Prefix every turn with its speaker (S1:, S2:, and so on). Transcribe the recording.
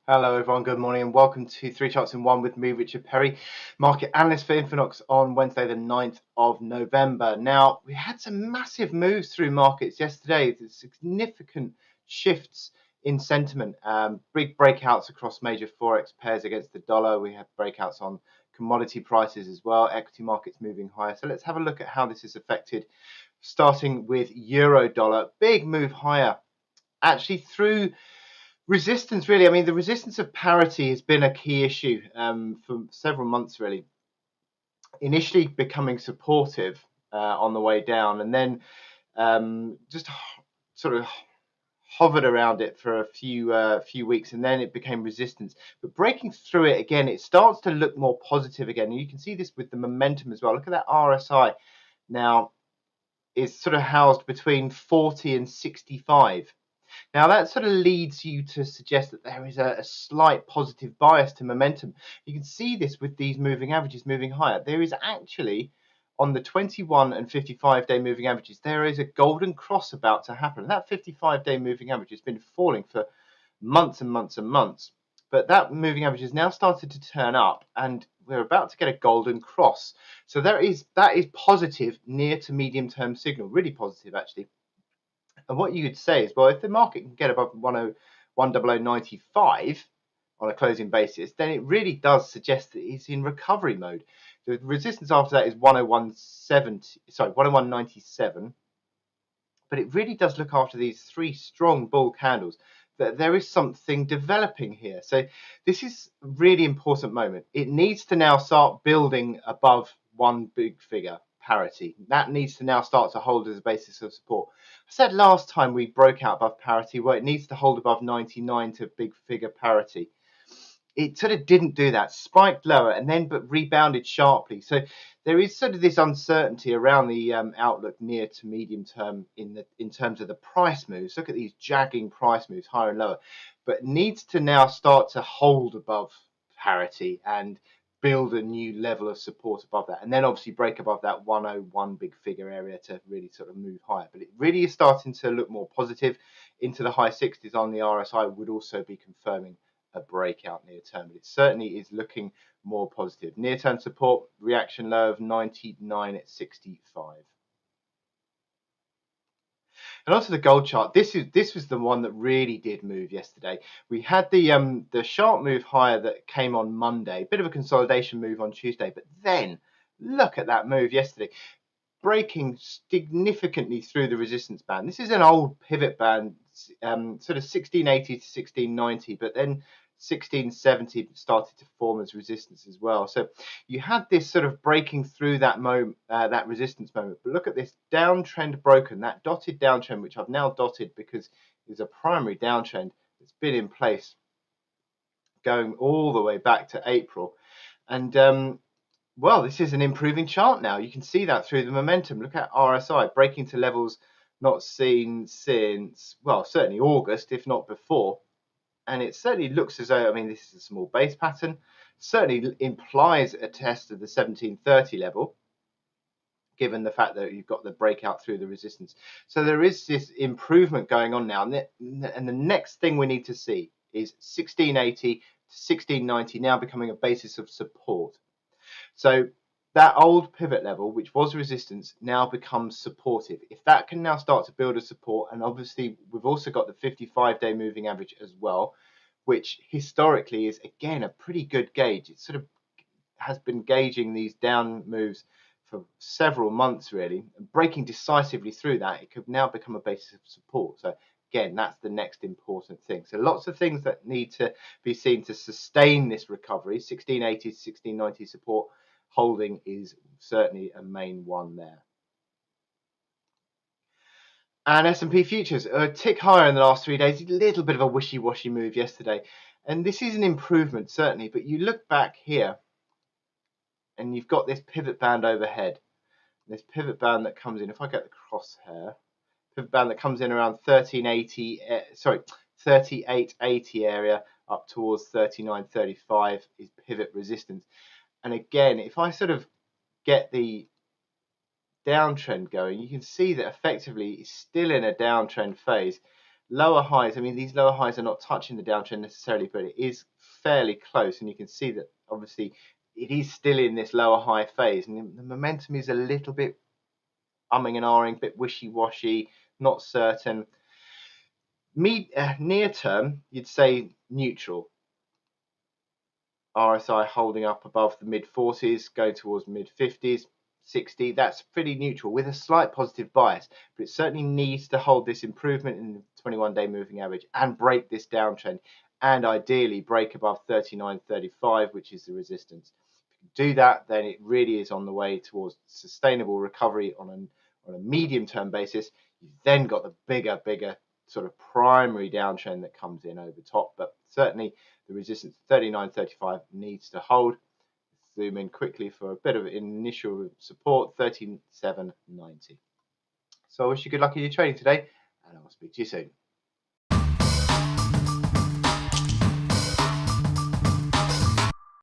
S1: Hello everyone, good morning and welcome to 3 Charts in 1 with me, Richard Perry, market analyst for Infinox on Wednesday the 9th of November. Now, we had some massive moves through markets yesterday, there's significant shifts in sentiment, big breakouts across major forex pairs against the dollar. We have breakouts on commodity prices as well, equity markets moving higher. So let's have a look at how this is affected, starting with euro dollar, big move higher, actually through resistance, really. I mean, the resistance of parity has been a key issue for several months, really. Initially becoming supportive on the way down, and then just sort of hovered around it for a few weeks, and then it became resistance. But breaking through it again, it starts to look more positive again. And you can see this with the momentum as well. Look at that RSI now. It's sort of housed between 40 and 65. Now that sort of leads you to suggest that there is a slight positive bias to momentum. You can see this with these moving averages moving higher. There is actually, on the 21 and 55-day moving averages, there is a golden cross about to happen. That 55-day moving average has been falling for months and months and months. But that moving average has now started to turn up, and we're about to get a golden cross. So that is positive near to medium term signal, really positive actually. And what you could say is, well, if the market can get above 100.95 on a closing basis, then it really does suggest that it's in recovery mode. The resistance after that is 101.97. But it really does look, after these three strong bull candles, that there is something developing here. So this is a really important moment. It needs to now start building above one big figure parity. That needs to now start to hold as a basis of support. I said last time we broke out above parity, well, it needs to hold above 99 to big figure parity. It sort of didn't do that, spiked lower and then but rebounded sharply. So there is sort of this uncertainty around the outlook near to medium term in terms of the price moves. Look at these jagging price moves higher and lower, but needs to now start to hold above parity and build a new level of support above that, and then obviously break above that 101 big figure area to really sort of move higher. But it really is starting to look more positive. Into the high 60s on the RSI would also be confirming a breakout near term, but it certainly is looking more positive. Near term support, reaction low of 99 at 65. And onto the gold chart. This was the one that really did move yesterday. We had the sharp move higher that came on Monday, bit of a consolidation move on Tuesday, but then look at that move yesterday, breaking significantly through the resistance band. This is an old pivot band, sort of 1680 to 1690, but then 1670 started to form as resistance as well. So you had this sort of breaking through that that resistance moment. But look at this downtrend broken, that dotted downtrend, which I've now dotted because is a primary downtrend that's been in place going all the way back to April. And well, this is an improving chart now. You can see that through the momentum. Look at RSI breaking to levels not seen since, well, certainly August, if not before. And it certainly looks as though, I mean, this is a small base pattern, certainly implies a test of the 1730 level, given the fact that you've got the breakout through the resistance. So there is this improvement going on now. And the next thing we need to see is 1680 to 1690 now becoming a basis of support. So that old pivot level, which was resistance, now becomes supportive. If that can now start to build a support, and obviously we've also got the 55-day moving average as well, which historically is, again, a pretty good gauge. It sort of has been gauging these down moves for several months, really, and breaking decisively through that, it could now become a basis of support. So again, that's the next important thing. So lots of things that need to be seen to sustain this recovery. 1680 to 1690 support holding is certainly a main one there. And S&P futures are a tick higher in the last 3 days. A little bit of a wishy-washy move yesterday, and this is an improvement certainly, but you look back here and you've got this pivot band overhead, this pivot band that comes in, if I get the crosshair, pivot band that comes in around 3880 area up towards 3935 is pivot resistance. And again, if I sort of get the downtrend going, you can see that effectively it's still in a downtrend phase. lower highs, I mean, these lower highs are not touching the downtrend necessarily, but it is fairly close, and you can see that obviously it is still in this lower high phase, and the momentum is a little bit umming and ahhing, a bit wishy-washy, not certain. Near term, you'd say neutral. RSI holding up above the mid 40s, going towards mid 50s, 60. That's pretty neutral with a slight positive bias, but it certainly needs to hold this improvement in the 21-day moving average and break this downtrend, and ideally break above 39.35, which is the resistance. If you can do that, then it really is on the way towards sustainable recovery on a medium-term basis. You've then got the bigger sort of primary downtrend that comes in over top, but certainly the resistance 39.35 needs to hold. Zoom in quickly for a bit of initial support, 37.90. So I wish you good luck in your trading today, and I'll speak to you soon.